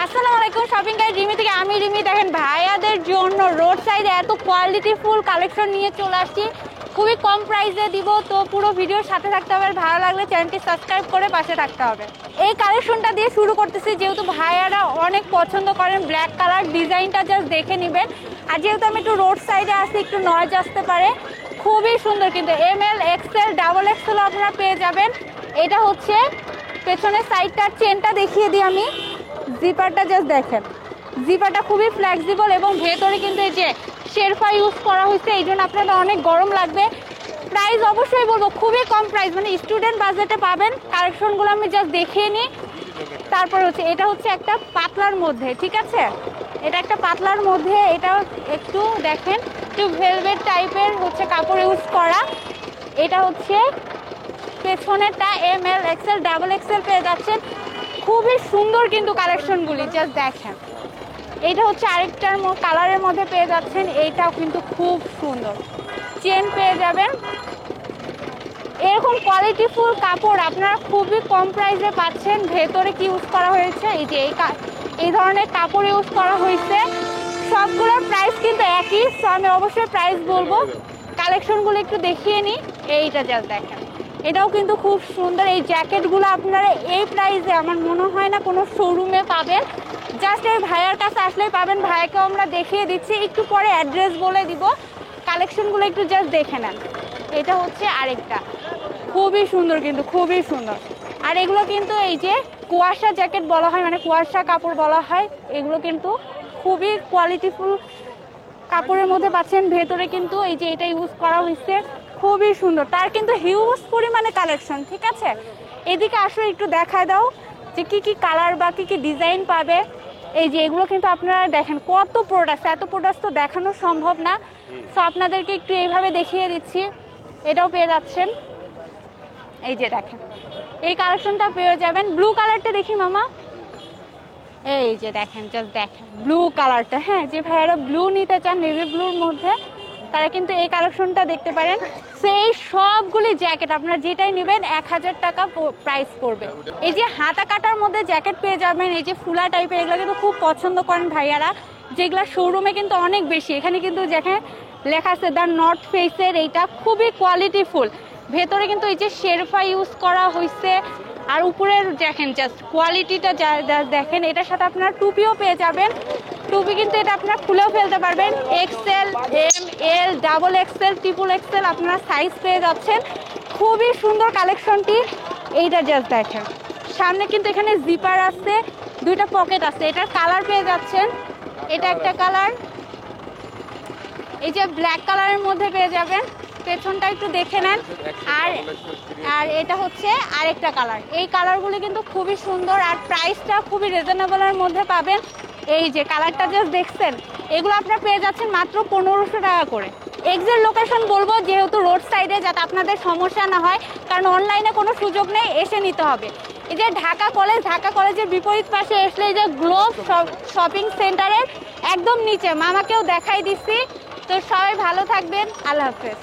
আসসালামু আলাইকুম, shopping guide Rimi থেকে আমি রিমি। দেখেন ভাইয়াদের জন্য রোড সাইডে এত কোয়ালিটিফুল কালেকশন নিয়ে চলে আসছি, খুবই কম প্রাইসে দিব। তো পুরো ভিডিওর সাথে থাকতে হবে, ভালো লাগলে চ্যানেলটি সাবস্ক্রাইব করে পাশে থাকতে হবে। এই কালেকশনটা দিয়ে শুরু করতেছি, যেহেতু ভাইয়ারা অনেক পছন্দ করেন ব্ল্যাক কালার ডিজাইনটা, জাস্ট দেখে নেবেন। আর যেহেতু আমি একটু রোড সাইডে আসি, একটু নয়েজ আসতে পারে। খুবই সুন্দর, কিন্তু ML XL ডাবল XL আপনারা পেয়ে যাবেন। এটা হচ্ছে পেছনের সাইডটার চেনটা দেখিয়ে দিই আমি। জিপারটা জাস্ট দেখেন, জিপারটা খুবই ফ্লেক্সিবল এবং ভেতরে কিন্তু এই যে শেরফা ইউজ করা হয়েছে, এই জন্য আপনাদের অনেক গরম লাগবে। প্রাইস অবশ্যই বলবো খুবই কম প্রাইস, মানে স্টুডেন্ট বাজেটে পাবেন। কালেকশনগুলো আমি জাস্ট দেখিয়ে নিই। তারপর হচ্ছে এটা হচ্ছে একটা পাতলার মধ্যে, ঠিক আছে, এটা একটা পাতলার মধ্যে। এটা একটু দেখেন, একটু ভেলভেট টাইপের হচ্ছে কাপড় ইউজ করা। এটা হচ্ছে পেছনেরটা ML XL ডাবল XL পেয়ে যাচ্ছেন। খুবই সুন্দর কিন্তু কালেকশনগুলি, জাস্ট দেখেন। এইটা হচ্ছে আরেকটার কালারের মধ্যে পেয়ে যাচ্ছেন, এইটাও কিন্তু খুব সুন্দর। চেন পেয়ে যাবেন। এরকম কোয়ালিটিফুল কাপড় আপনারা খুবই কম প্রাইসে পাচ্ছেন। ভেতরে কি ইউজ করা হয়েছে, এই যে এই ধরনের কাপড় ইউজ করা হয়েছে। সবগুলোর প্রাইস কিন্তু একই, সো আমি অবশ্যই প্রাইস বলবো। কালেকশনগুলো একটু দেখিয়ে নিই। এইটা জাস্ট দেখেন, এটাও কিন্তু খুব সুন্দর। এই জ্যাকেটগুলো আপনারা এই প্রাইসে আমার মনে হয় না কোনো শোরুমে পাবেন। জাস্ট এই ভাইয়ার কাছে আসলেই পাবেন। ভাইয়াকেও আমরা দেখিয়ে দিচ্ছি, একটু পরে অ্যাড্রেস বলে দিব। কালেকশনগুলো একটু জাস্ট দেখে নেন। এটা হচ্ছে আরেকটা, খুবই সুন্দর কিন্তু খুবই সুন্দর। আর এগুলো কিন্তু এই যে কুয়াশা জ্যাকেট বলা হয়, মানে কুয়াশা কাপড় বলা হয়। এগুলো কিন্তু খুবই কোয়ালিটিফুল কাপড়ের মধ্যে পাচ্ছেন। ভেতরে কিন্তু এই যে এটা ইউজ করা হয়েছে, খুবই সুন্দর। তার কিন্তু হিউজ পরিমাণে কালেকশন, ঠিক আছে। এদিকে আসলে একটু দেখায় দাও যে কি কি কালার বা কি কি ডিজাইন পাবে। এই যে এগুলো কিন্তু আপনারা দেখেন কত প্রোডাক্ট, এত প্রোডাক্ট তো দেখানো সম্ভব না, সো আপনাদেরকে একটু এইভাবে দেখিয়ে দিচ্ছি। এটাও পেয়ে যাচ্ছেন, এই যে দেখেন এই কালেকশনটা পেয়ে যাবেন। ব্লু কালারটা দেখি মামা, এই যে দেখেন, জাস্ট দেখেন ব্লু কালারটা। হ্যাঁ, যে ভাইয়ারা ব্লু নিতে চান নেভি ব্লুর মধ্যে, তারা কিন্তু এই কালেকশনটা দেখতে পারেন। সেই সবগুলি জ্যাকেট আপনারা যেটাই নেবেন 1000 টাকা প্রাইস পড়বে। এই যে হাতা কাটার মধ্যে জ্যাকেট পেয়ে যাবেন, এই যে ফুলা টাইপের, এগুলো কিন্তু খুব পছন্দ করেন ভাইয়ারা, যেগুলো শোরুমে কিন্তু অনেক বেশি। এখানে কিন্তু দেখেন লেখা আছে দ্য নর্থ ফেসের, এইটা খুবই কোয়ালিটিফুল। ভেতরে কিন্তু এই যে শেরফা ইউজ করা হয়েছে। আর উপরের দেখেন জাস্ট কোয়ালিটিটা দেখেন। এটার সাথে আপনারা টুপিও পেয়ে যাবেন। টুপি কিন্তু এটা আপনারা খুলেও ফেলতে পারবেন। XL ML double XL triple XL আপনারা সাইজ পেয়ে যাচ্ছেন। খুবই সুন্দর কালেকশনটি। এইটা জাস্ট দেখেন, সামনে কিন্তু এখানে জিপার আছে, দুইটা পকেট আছে। এটার কালার পেয়ে যাচ্ছেন, এটা একটা কালার, এই যে ব্ল্যাক কালারের মধ্যে পেয়ে যাবেন। পেছনটা একটু দেখে নেন। আর এটা হচ্ছে আরেকটা কালার। এই কালারগুলি কিন্তু খুবই সুন্দর, আর প্রাইসটা খুবই রিজনেবলের মধ্যে পাবেন। এই যে কালারটা জাস্ট দেখছেন, এগুলো আপনারা পেয়ে যাচ্ছেন মাত্র 1500 টাকা করে। এক্সাক্ট লোকেশন বলবো যেহেতু রোড সাইডে, যাতে আপনাদের সমস্যা না হয়, কারণ অনলাইনে কোনো সুযোগ নেই, এসে নিতে হবে। এই যে ঢাকা কলেজের বিপরীত পাশে আসলে এই যে গ্লোব শপিং সেন্টারের একদম নিচে, মামাকেও দেখাই দিচ্ছি। তো সবাই ভালো থাকবেন, আল্লাহ হাফেজ।